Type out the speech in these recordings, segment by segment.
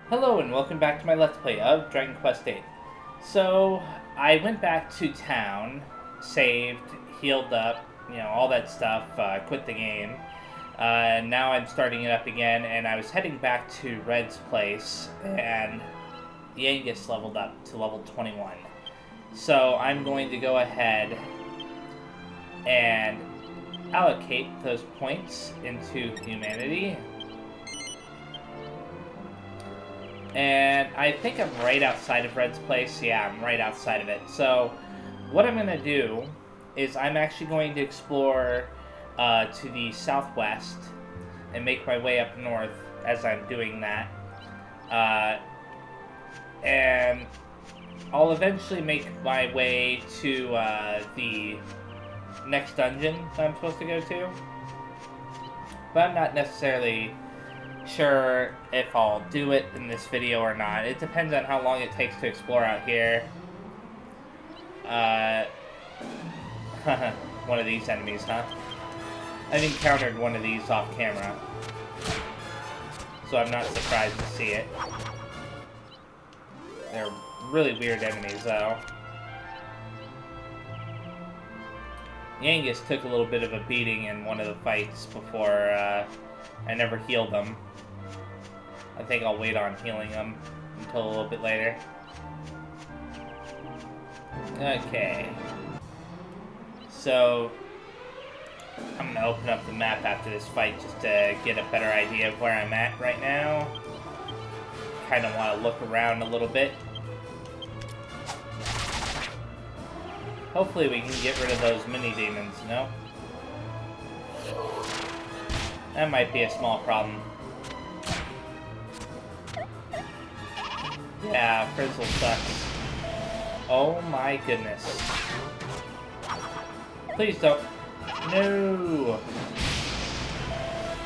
Hello and welcome back to my Let's Play of Dragon Quest VIII. So, I went back to town, saved, healed up, all that stuff, quit the game. Now I'm starting it up again, and I was heading back to Red's place, and Yangus leveled up to level 21. So, I'm going to go ahead and allocate those points into humanity. And I think I'm right outside of Red's place. Yeah, I'm right outside of it. So, what I'm going to do is I'm actually going to explore to the southwest and make my way up north as I'm doing that. And I'll eventually make my way to the next dungeon that I'm supposed to go to. But I'm not necessarily sure if I'll do it in this video or not. It depends on how long it takes to explore out here. One of these enemies, huh? I've encountered one of these off camera, so I'm not surprised to see it. They're really weird enemies, though. Yangus took a little bit of a beating in one of the fights before I never healed them. I think I'll wait on healing them until a little bit later. Okay. So, I'm going to open up the map after this fight just to get a better idea of where I'm at right now. Kind of want to look around a little bit. Hopefully we can get rid of those mini-demons, no? That might be a small problem. Yeah, Frizzle sucks. Oh my goodness. Please don't. No!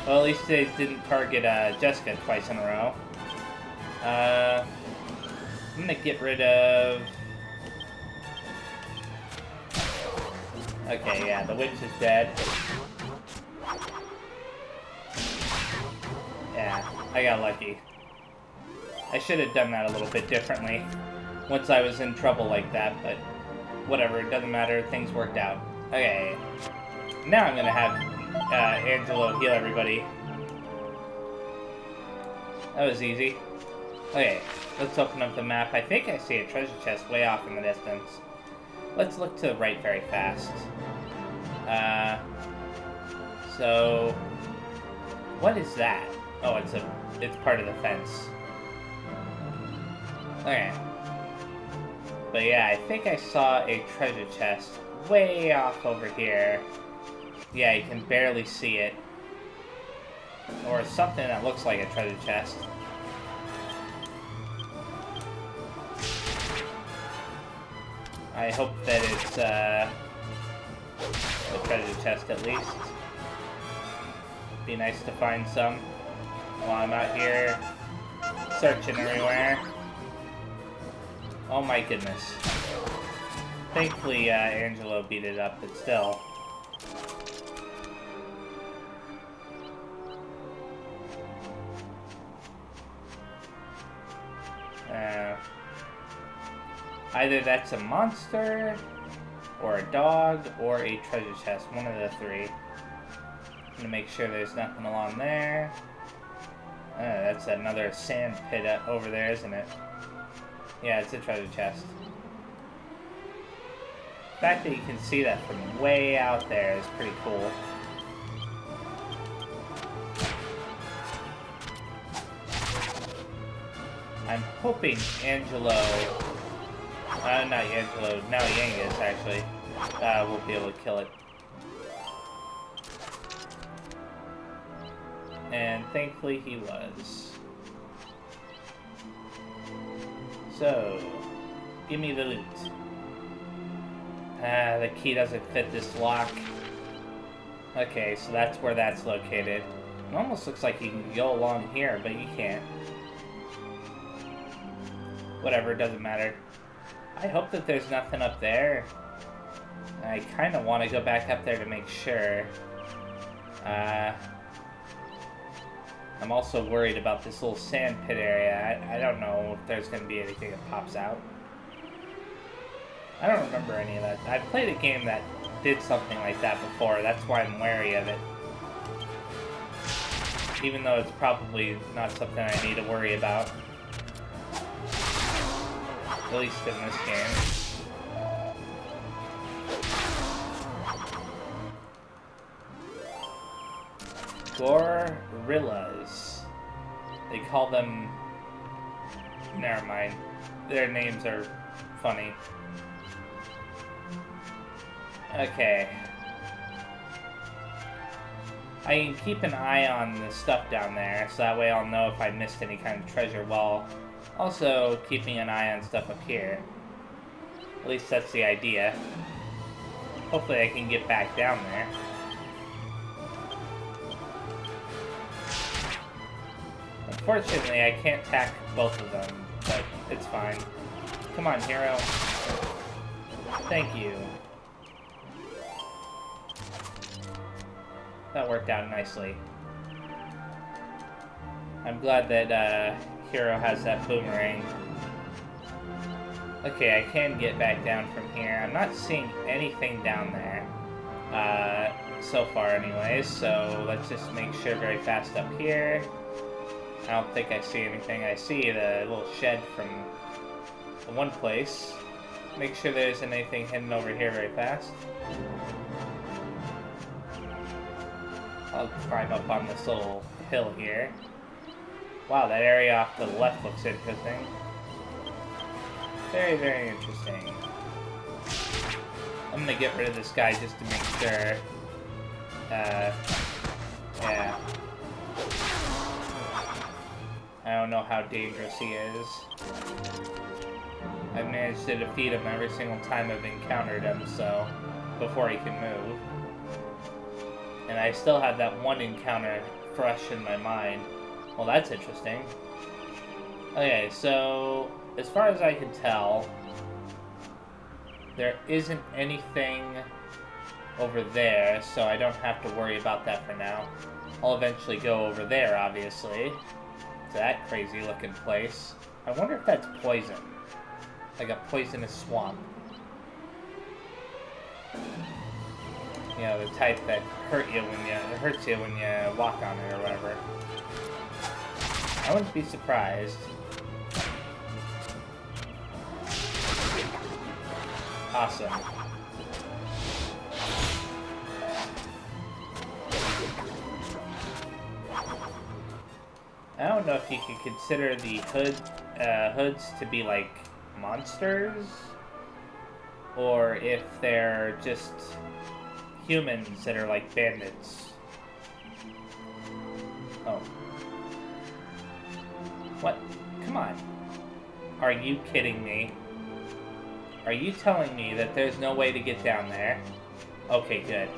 Well, at least they didn't target Jessica twice in a row. I'm gonna get rid of... Okay, yeah, the witch is dead. Yeah, I got lucky. I should have done that a little bit differently once I was in trouble like that, but whatever, it doesn't matter, things worked out. Okay, now I'm gonna have Angelo heal everybody. That was easy. Okay, let's open up the map. I think I see a treasure chest way off in the distance. Let's look to the right very fast. So, what is that? Oh, it's part of the fence. Okay. But yeah, I think I saw a treasure chest way off over here. Yeah, you can barely see it. Or something that looks like a treasure chest. I hope that it's a treasure chest at least. Be nice to find some while I'm out here searching everywhere. Oh my goodness. Thankfully, Angelo beat it up, but still. Either that's a monster, or a dog, or a treasure chest. One of the three. I'm gonna make sure there's nothing along there. That's another sand pit over there, isn't it? Yeah, it's a treasure chest. The fact that you can see that from way out there is pretty cool. I'm hoping Angelo... not Angelo, now Yangus, actually. Will be able to kill it. And thankfully he was. So, give me the loot. The key doesn't fit this lock. Okay, so that's where that's located. It almost looks like you can go along here, but you can't. Whatever, it doesn't matter. I hope that there's nothing up there. I kind of want to go back up there to make sure. I'm also worried about this little sand pit area. I don't know if there's going to be anything that pops out. I don't remember any of that. I've played a game that did something like that before. That's why I'm wary of it. Even though it's probably not something I need to worry about. At least in this game. Gorillas. They call them... Never mind. Their names are funny. Okay. I can keep an eye on the stuff down there, so that way I'll know if I missed any kind of treasure, while also keeping an eye on stuff up here. At least that's the idea. Hopefully I can get back down there. Unfortunately, I can't tack both of them, but it's fine. Come on, hero. Thank you. That worked out nicely. I'm glad that Hero has that boomerang. Okay, I can get back down from here. I'm not seeing anything down there. So far anyways, so let's just make sure very fast up here. I don't think I see anything. I see the little shed from the one place. Make sure there isn't anything hidden over here very fast. I'll climb up on this little hill here. Wow, that area off to the left looks interesting. Very, very interesting. I'm gonna get rid of this guy just to make sure. Yeah. I don't know how dangerous he is. I've managed to defeat him every single time I've encountered him, so... before he can move. And I still have that one encounter fresh in my mind. Well, that's interesting. Okay, so... as far as I can tell... there isn't anything over there, so I don't have to worry about that for now. I'll eventually go over there, obviously. To that crazy looking place. I wonder if that's poison. Like a poisonous swamp. You know, the type that hurts you when you walk on it or whatever. I wouldn't be surprised. Awesome. I don't know if you could consider the hoods to be like monsters, or if they're just humans that are like bandits. Oh. What? Come on. Are you kidding me? Are you telling me that there's no way to get down there? Okay, good.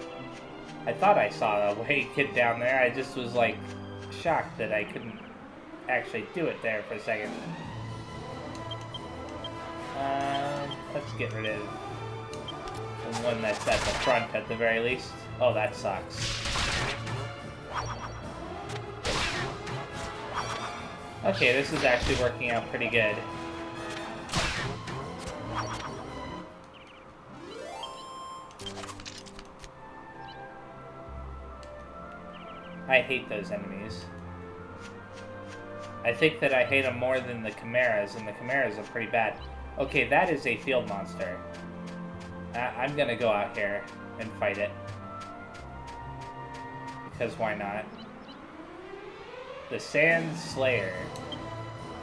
I thought I saw a way to get down there. I just was like shocked that I couldn't actually do it there for a second. Let's get rid of the one that's at the front at the very least. Oh, that sucks. Okay, this is actually working out pretty good. I hate those enemies. I think that I hate them more than the chimeras, and the chimeras are pretty bad. Okay, that is a field monster. I'm gonna go out here and fight it. Because why not? The Sand Slayer.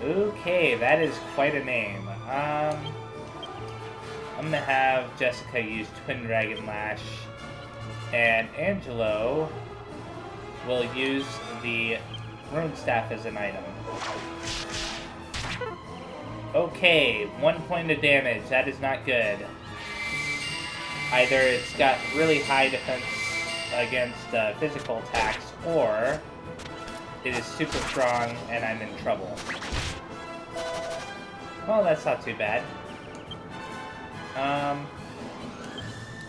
Okay, that is quite a name. I'm gonna have Jessica use Twin Dragon Lash, and Angelo will use the Rune Staff as an item. Okay, 1 point of damage. That is not good. Either it's got really high defense against physical attacks, or it is super strong and I'm in trouble. Well, that's not too bad.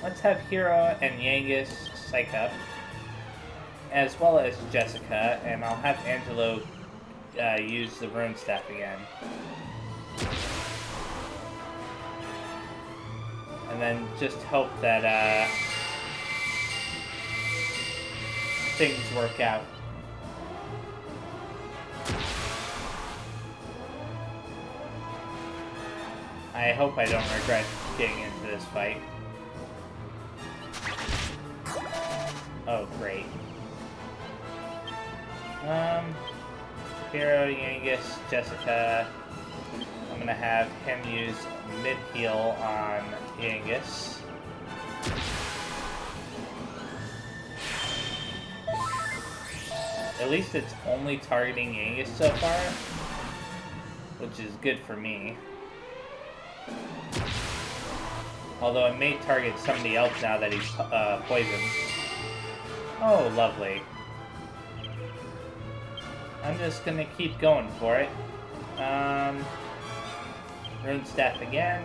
Let's have Hero and Yangus psych up. as well as Jessica, and I'll have Angelo use the rune staff again. And then just hope that things work out. I hope I don't regret getting into this fight. Oh, great. Hero, Yangus, Jessica. I'm gonna have him use mid-heal on Yangus. At least it's only targeting Yangus so far, which is good for me. Although it may target somebody else now that he's poisoned. Oh, lovely. I'm just gonna keep going for it. Rune staff again.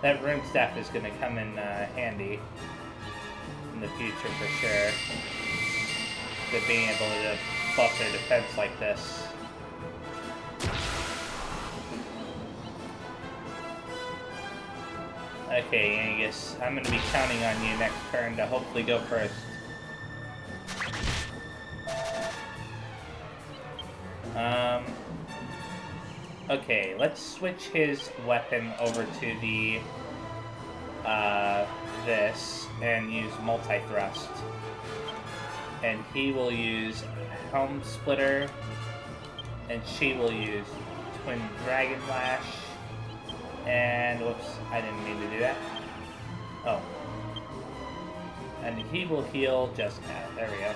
That rune staff is gonna come in handy in the future for sure. With being able to buff their defense like this. Okay, Angus, I'm gonna be counting on you next turn to hopefully go first. Okay, let's switch his weapon over to the, this, and use multi-thrust. And he will use Helm Splitter, and she will use Twin Dragon Lash, and, whoops, I didn't mean to do that. Oh. And he will heal Jessica. There we go.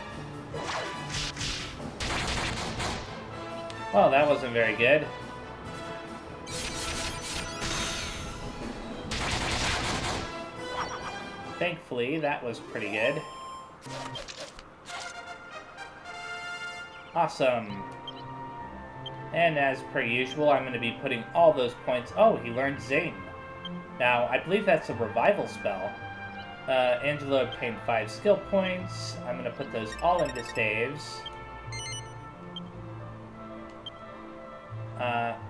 Well, that wasn't very good. Thankfully, that was pretty good. Awesome. And as per usual, I'm going to be putting all those points... Oh, he learned Zing. Now, I believe that's a revival spell. Angela obtained 5 skill points. I'm going to put those all into staves.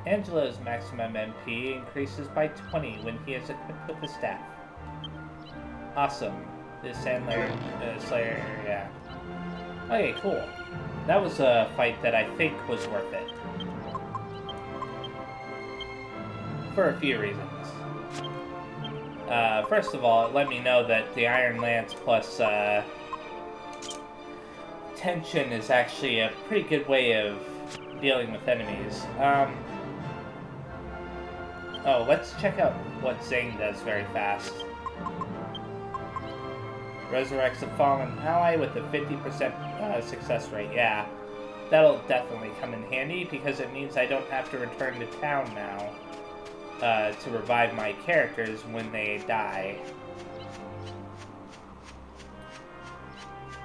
Angela's maximum MP increases by 20 when he is equipped with the staff. Awesome. This Sandler Slayer, yeah. Okay, cool. That was a fight that I think was worth it. For a few reasons. First of all, it let me know that the Iron Lance plus tension is actually a pretty good way of dealing with enemies. Oh, let's check out what Zing does very fast. Resurrects a fallen ally with a 50% success rate. Yeah, that'll definitely come in handy because it means I don't have to return to town now to revive my characters when they die.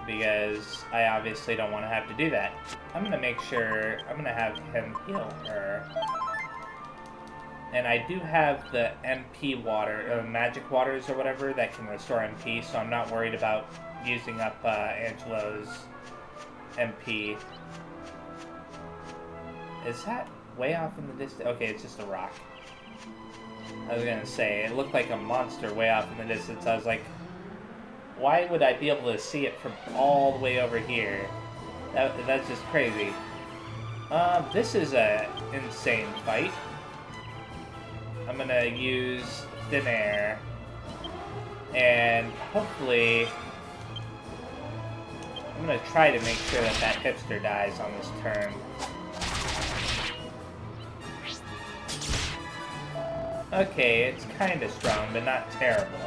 Because I obviously don't want to have to do that. I'm going to make sure... I'm going to have him heal her. And I do have the MP water, magic waters or whatever, that can restore MP, so I'm not worried about using up Angelo's MP. Is that way off in the distance? Okay, it's just a rock. I was going to say, it looked like a monster way off in the distance. I was like, why would I be able to see it from all the way over here? That's just crazy. This is a insane fight. I'm gonna use Thin Air, and hopefully I'm gonna try to make sure that that hipster dies on this turn. Okay, it's kinda strong, but not terrible.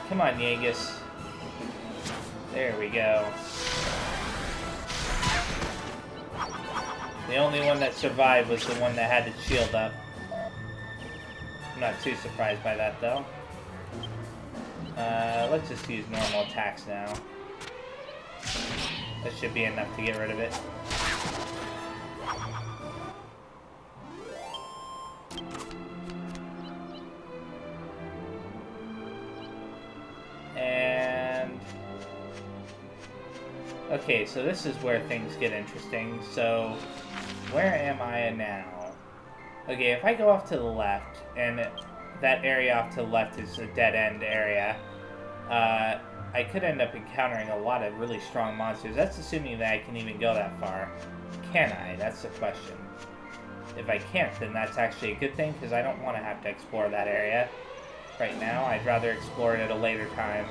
Come on, Yangus. There we go. The only one that survived was the one that had the shield up. I'm not too surprised by that, though. Let's just use normal attacks now. That should be enough to get rid of it. Okay, so this is where things get interesting. So, where am I now? Okay, if I go off to the left, and that area off to the left is a dead-end area, I could end up encountering a lot of really strong monsters. That's assuming that I can even go that far. Can I? That's the question. If I can't, then that's actually a good thing, because I don't want to have to explore that area right now. I'd rather explore it at a later time.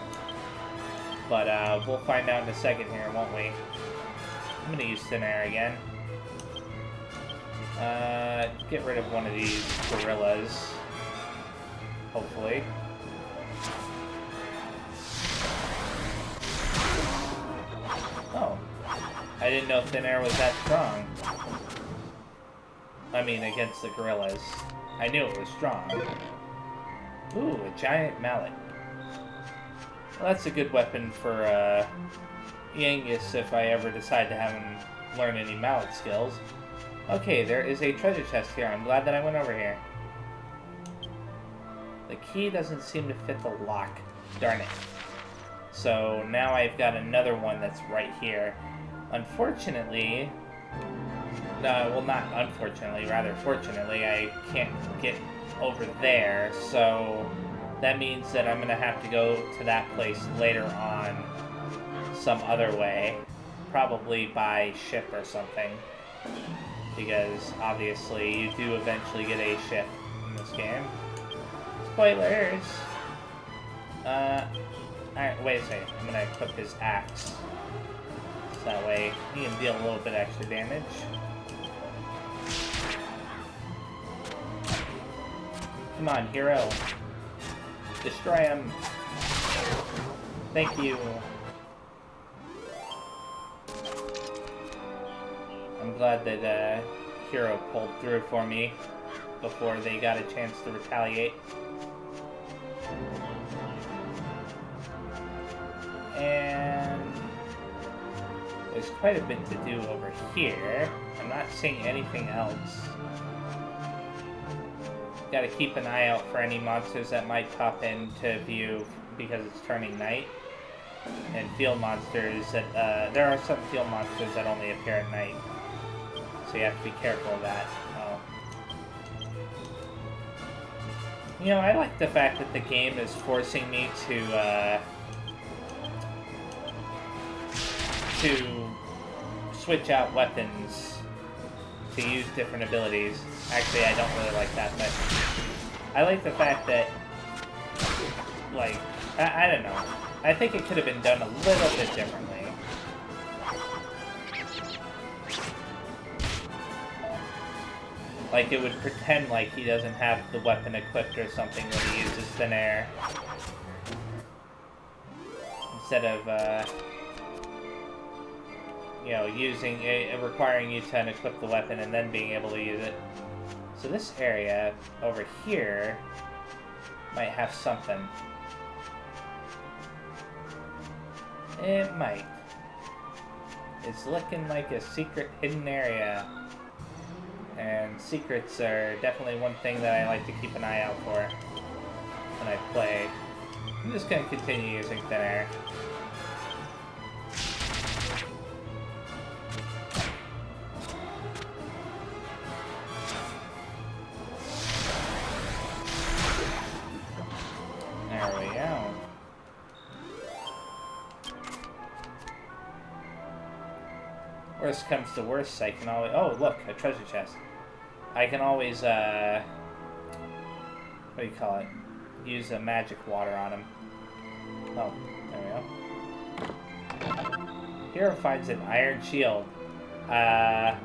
But we'll find out in a second here, won't we? I'm going to use thin air again. Get rid of one of these gorillas. Hopefully. Oh. I didn't know thin air was that strong. I mean, against the gorillas. I knew it was strong. Ooh, a giant mallet. Well, that's a good weapon for Yangus if I ever decide to have him learn any mallet skills. Okay, there is a treasure chest here. I'm glad that I went over here. The key doesn't seem to fit the lock. Darn it. So now I've got another one that's right here. Unfortunately... well, not unfortunately, rather fortunately, I can't get over there, so that means that I'm going to have to go to that place later on some other way, probably by ship or something, because obviously you do eventually get a ship in this game. Spoilers! Alright, wait a second, I'm going to equip his axe, so that way he can deal a little bit extra damage. Come on, hero. Destroy him. Thank you. I'm glad that Hero pulled through for me before they got a chance to retaliate. And there's quite a bit to do over here. I'm not seeing anything else. Gotta keep an eye out for any monsters that might pop into view because it's turning night. And field monsters that, there are some field monsters that only appear at night. So you have to be careful of that. Oh. You know, I like the fact that the game is forcing me to switch out weapons to use different abilities. Actually, I don't really like that, but I like the fact that, like, I don't know. I think it could have been done a little bit differently. Like, it would pretend like he doesn't have the weapon equipped or something when he uses thin air. Instead of, you know, requiring you to unequip the weapon and then being able to use it. So this area over here might have something. It might. It's looking like a secret hidden area. And secrets are definitely one thing that I like to keep an eye out for when I play. I'm just going to continue using thin air. There we go. Worst comes to worst, I can always... Oh, look, a treasure chest. I can always, what do you call it? Use a magic water on him. Oh, there we go. Hero finds an iron shield. Haven't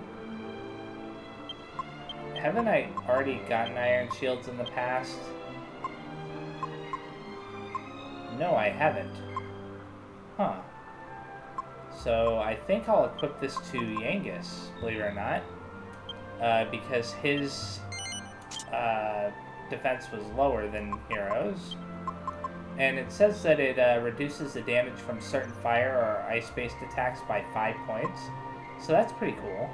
I already gotten iron shields in the past? No, I haven't. Huh. So I think I'll equip this to Yangus, believe it or not. Because his defense was lower than Hero's. And it says that it reduces the damage from certain fire or ice-based attacks by 5 points. So that's pretty cool.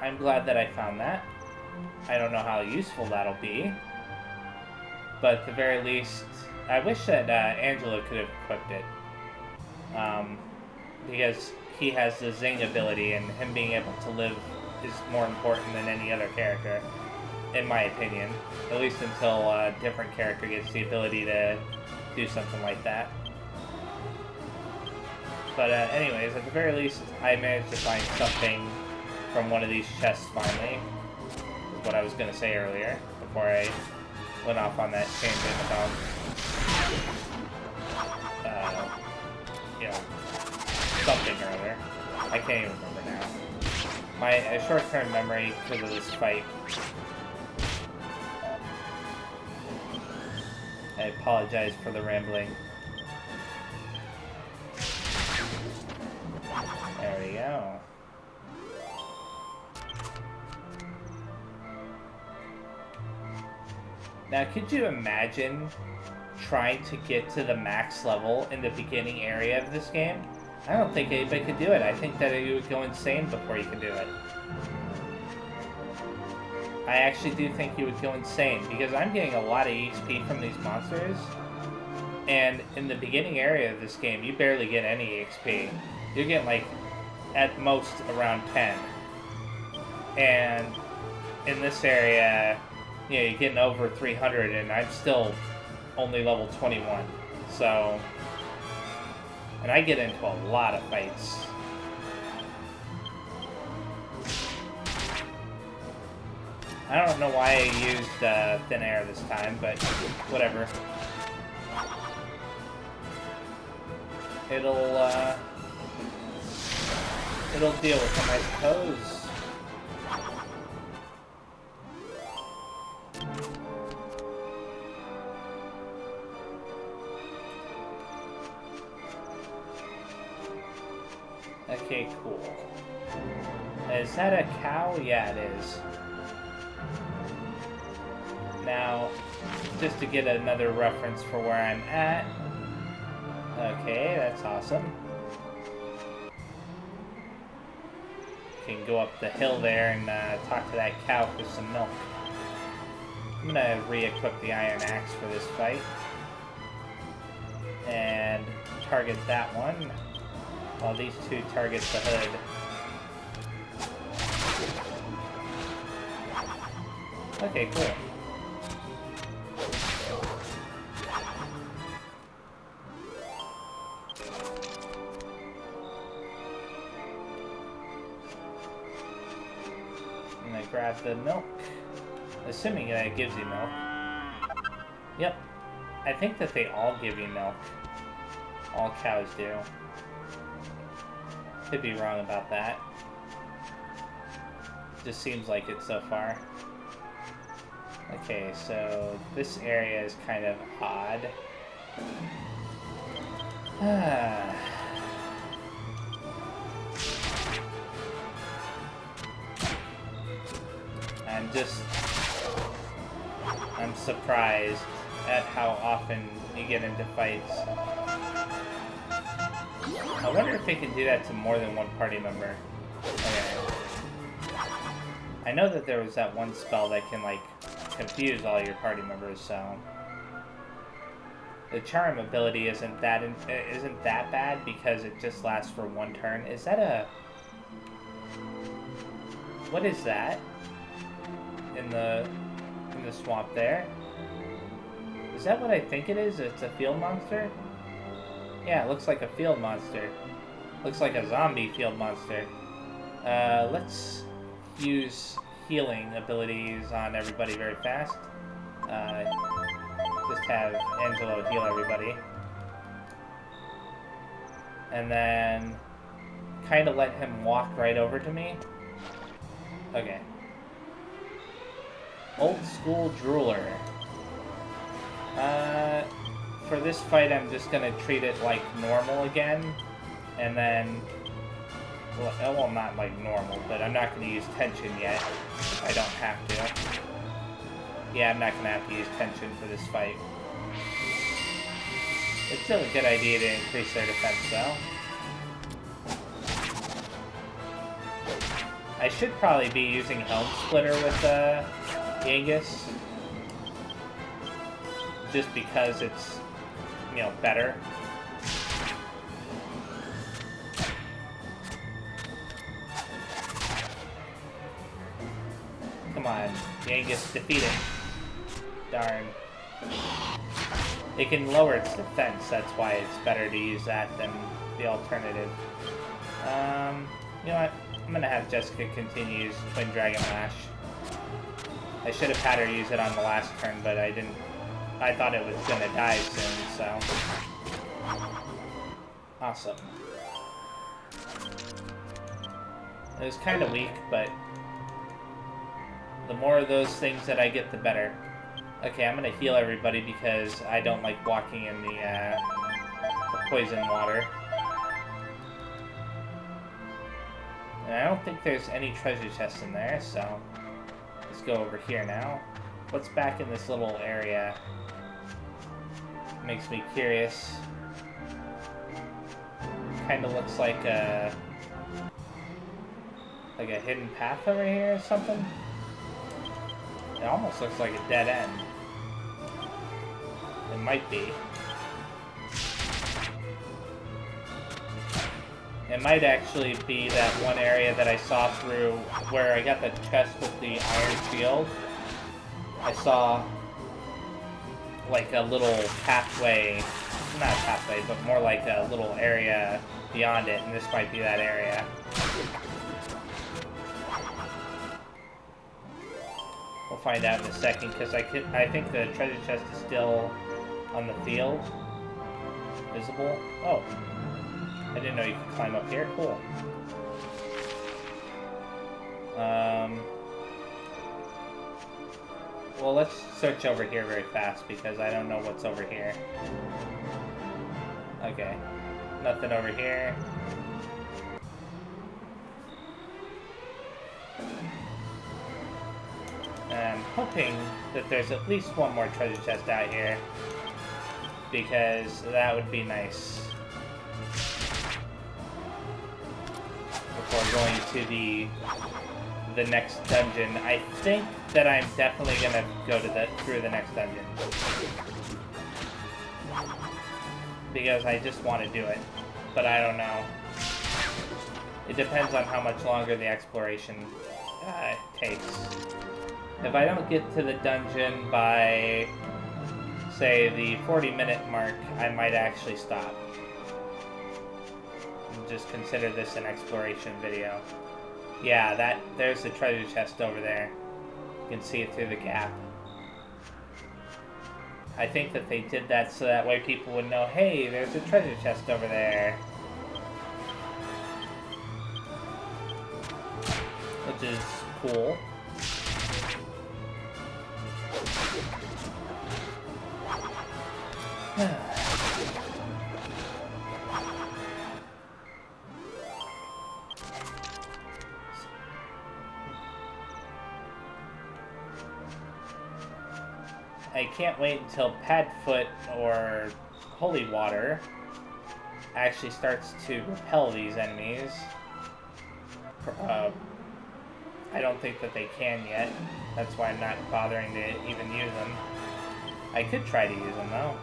I'm glad that I found that. I don't know how useful that'll be. But at the very least, I wish that Angela could have equipped it. because he has the Zing ability, and him being able to live is more important than any other character, in my opinion. At least until a different character gets the ability to do something like that. But anyways, at the very least, I managed to find something from one of these chests finally. Is what I was going to say earlier, before I went off on that tangent about, you know, something or other. I can't even remember now. My short-term memory because of this fight. I apologize for the rambling. There we go. Now, could you imagine trying to get to the max level in the beginning area of this game? I don't think anybody could do it. I think that you would go insane before you could do it. I actually do think you would go insane, because I'm getting a lot of EXP from these monsters, and in the beginning area of this game, you barely get any EXP. You're getting, like, at most around 10. And in this area, you know, you're getting over 300, and I'm still only level 21. So, and I get into a lot of fights. I don't know why I used thin air this time, but whatever. It'll deal with them, I suppose. Okay, cool. Is that a cow? Yeah, it is. Now, just to get another reference for where I'm at. Okay, that's awesome. Can go up the hill there and talk to that cow for some milk. I'm gonna re-equip the iron axe for this fight. And target that one, while these two target the hood. Okay, cool. And I grab the milk, assuming that it gives you milk. Yep. I think that they all give you milk. All cows do. Could be wrong about that. Just seems like it so far. Okay, so this area is kind of odd. I'm surprised at how often you get into fights. I wonder if they can do that to more than one party member. Okay. I know that there was that one spell that can, like, confuse all your party members, so... The charm ability isn't that bad because it just lasts for one turn. Is that a... What is that? In the swamp there? Is that what I think it is? It's a field monster? Yeah, it looks like a field monster. Looks like a zombie field monster. Let's use healing abilities on everybody very fast. Just have Angelo heal everybody. And then kind of let him walk right over to me. Okay. Old school drooler. For this fight, I'm just gonna treat it like normal again, and then, well, not like normal, but I'm not gonna use tension yet. I don't have to. Yeah, I'm not gonna have to use tension for this fight. It's still a good idea to increase their defense, though. I should probably be using Helm Splitter with Genghis, just because it's, you know, better. come on. Yangus, defeat it. Darn. It can lower its defense, that's why it's better to use that than the alternative. You know what? I'm gonna have Jessica continue to use Twin Dragon Lash. I should have had her use it on the last turn, but I didn't. I thought it was gonna die soon, so. Awesome. It was kind of weak, but the more of those things that I get, the better. Okay, I'm gonna heal everybody because I don't like walking in the poison water. And I don't think there's any treasure chests in there, so let's go over here now. What's back in this little area? Makes me curious. Kind of looks like a hidden path over here or something. It almost looks like a dead end. It might be. It might actually be that one area that I saw through where I got the chest with the iron shield. I saw like a little pathway, not a pathway, but more like a little area beyond it, and this might be that area. We'll find out in a second, because I think the treasure chest is still on the field. Visible. Oh. I didn't know you could climb up here. Cool. Well, let's search over here very fast, because I don't know what's over here. Okay. Nothing over here. I'm hoping that there's at least one more treasure chest out here, because that would be nice. Before going to the next dungeon, I think that I'm definitely gonna go to through the next dungeon, because I just want to do it, but I don't know. It depends on how much longer the exploration takes. If I don't get to the dungeon by, say, the 40-minute mark, I might actually stop. Just consider this an exploration video. Yeah, there's the treasure chest over there. You can see it through the gap. I think that they did that so that way people would know, hey, there's a treasure chest over there. Which is cool. I can't wait until Padfoot or Holy Water actually starts to repel these enemies. I don't think that they can yet. That's why I'm not bothering to even use them. I could try to use them though.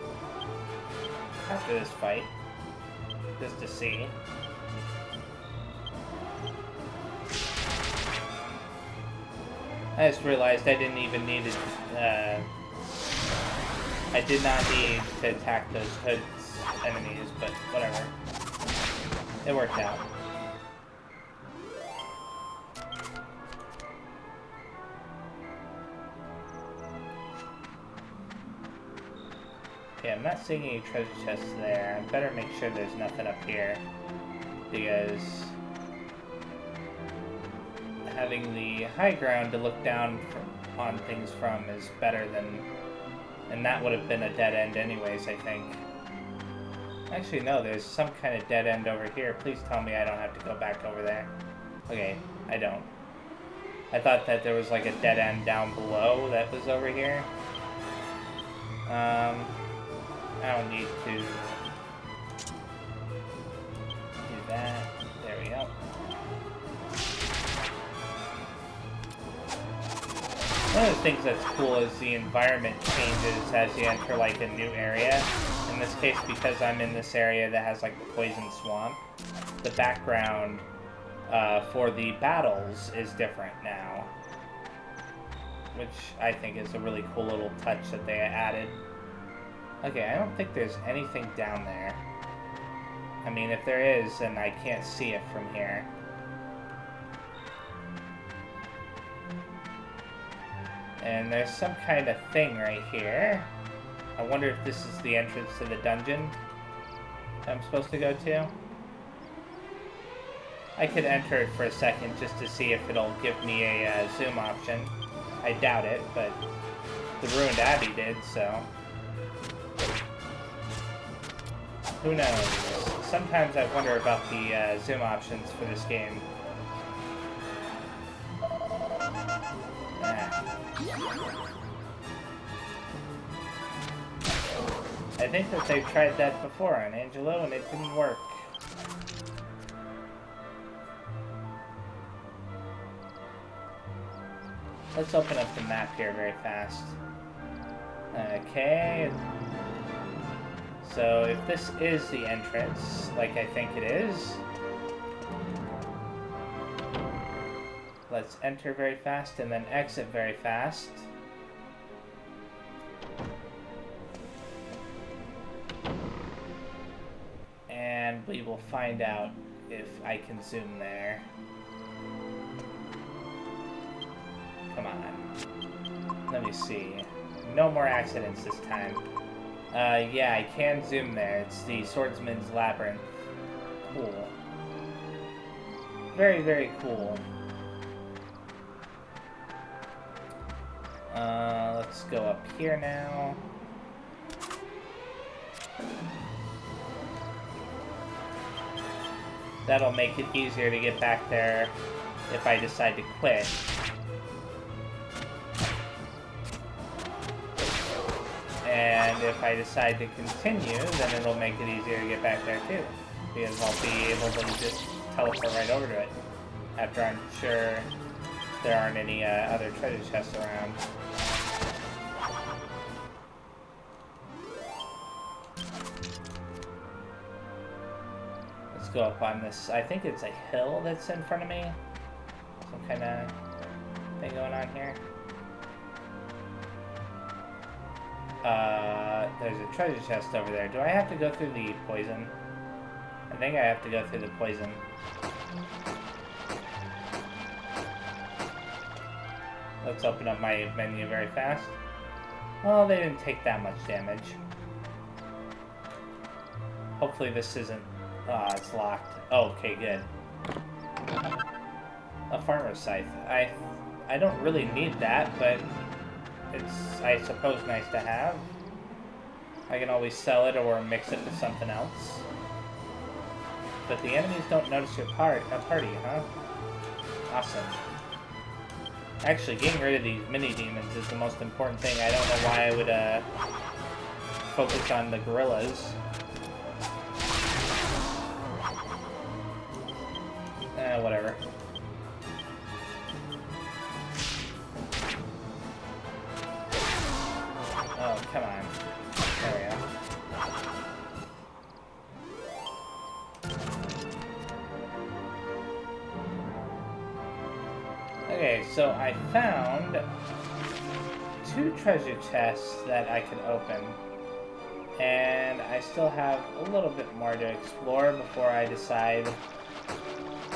After this fight. Just to see. I just realized I didn't even need to, I did not need to attack those hoods enemies, but whatever. It worked out. Okay, I'm not seeing any treasure chests there. I better make sure there's nothing up here, because having the high ground to look down on things from is better than... And that would have been a dead end anyways, I think. Actually, no, there's some kind of dead end over here. Please tell me I don't have to go back over there. Okay, I don't. I thought that there was like a dead end down below that was over here. I don't need to do that. There we go. One of the things that's cool is the environment changes as you enter like a new area. In this case, because I'm in this area that has like the poison swamp, the background for the battles is different now. which I think is a really cool little touch that they added. Okay, I don't think there's anything down there. I mean, if there is, then I can't see it from here. And there's some kind of thing right here. I wonder if this is the entrance to the dungeon I'm supposed to go to. I could enter it for a second just to see if it'll give me a zoom option. I doubt it, but the Ruined Abbey did, so... who knows? Sometimes I wonder about the zoom options for this game. I think that they've tried that before on Angelo and it didn't work. Let's open up the map here very fast. Okay. So if this is the entrance, like I think it is, let's enter very fast and then exit very fast. And we will find out if I can zoom there. Come on. Let me see. No more accidents this time. Yeah, I can zoom there. It's the Swordsman's Labyrinth. Cool. Very, very cool. Let's go up here now. That'll make it easier to get back there if I decide to quit. And if I decide to continue, then it'll make it easier to get back there too. Because I'll be able to just teleport right over to it. After I'm sure there aren't any other treasure chests around. Let's go up on this. I think it's a hill that's in front of me. Some kind of thing going on here. There's a treasure chest over there. Do I have to go through the poison? I think I have to go through the poison. Let's open up my menu very fast. Well, they didn't take that much damage. Hopefully this isn't... it's locked. Oh, okay, good. A farmer's scythe. I don't really need that, but it's, I suppose, nice to have. I can always sell it or mix it with something else. But the enemies don't notice your party, huh? Awesome. Actually, getting rid of these mini-demons is the most important thing. I don't know why I would focus on the gorillas. Whatever. Oh, come on. There we go. Okay, so I found 2 treasure chests that I can open. And I still have a little bit more to explore before I decide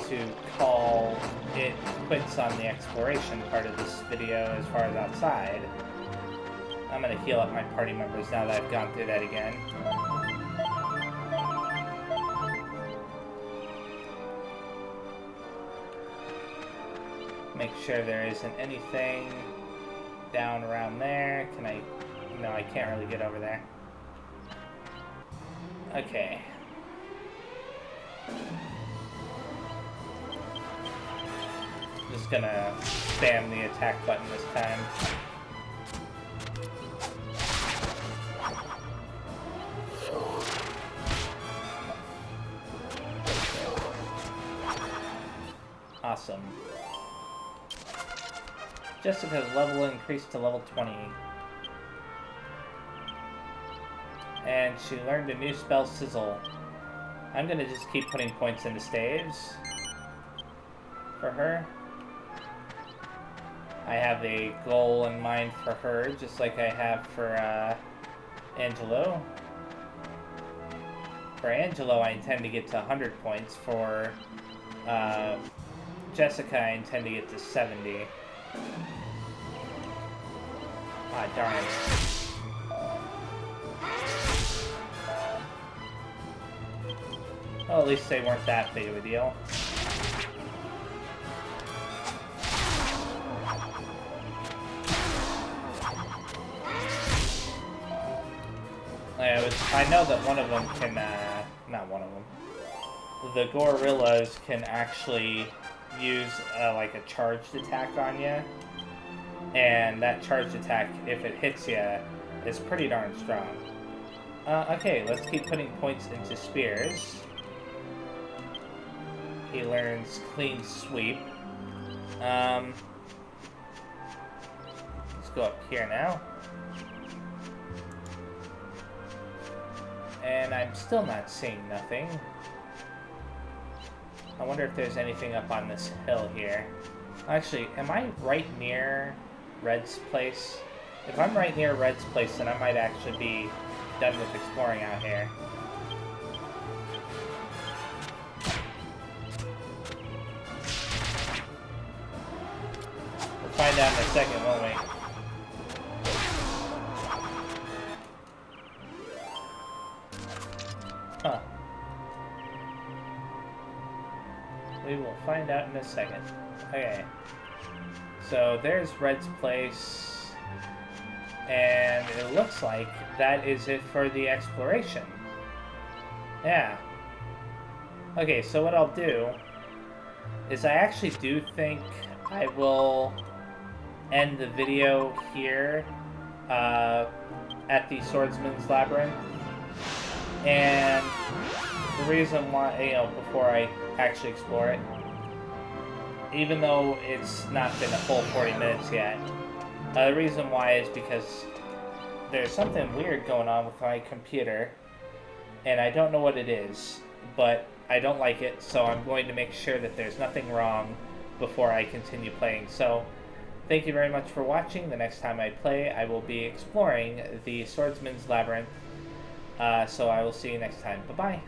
to call it quits on the exploration part of this video as far as outside. I'm gonna heal up my party members now that I've gone through that again. Make sure there isn't anything down around there. Can I... No, I can't really get over there. Okay. Just gonna spam the attack button this time. Awesome. Jessica's level increased to level 20. And she learned a new spell, Sizzle. I'm gonna just keep putting points into staves for her. I have a goal in mind for her, just like I have for Angelo. For Angelo, I intend to get to 100 points. For Jessica, I intend to get to 70. Ah, darn. Well, at least they weren't that big of a deal. I know that one of them can, not one of them. The gorillas can actually use, like a charged attack on you. And that charged attack, if it hits you, is pretty darn strong. Okay, let's keep putting points into spears. He learns clean sweep. Let's go up here now. And I'm still not seeing nothing. I wonder if there's anything up on this hill here. Actually, am I right near Red's place? If I'm right near Red's place, then I might actually be done with exploring out here. We'll find out in a second, won't we? Huh. We will find out in a second. Okay. So there's Red's place. And it looks like that is it for the exploration. Yeah. Okay, so what I'll do is I actually do think I will end the video here at the Swordsman's Labyrinth. And the reason why, you know, before I actually explore it, even though it's not been a full 40 minutes yet, the reason why is because there's something weird going on with my computer, and I don't know what it is, but I don't like it, so I'm going to make sure that there's nothing wrong before I continue playing. So, thank you very much for watching. The next time I play, I will be exploring the Swordsman's Labyrinth. So I will see you next time. Bye-bye.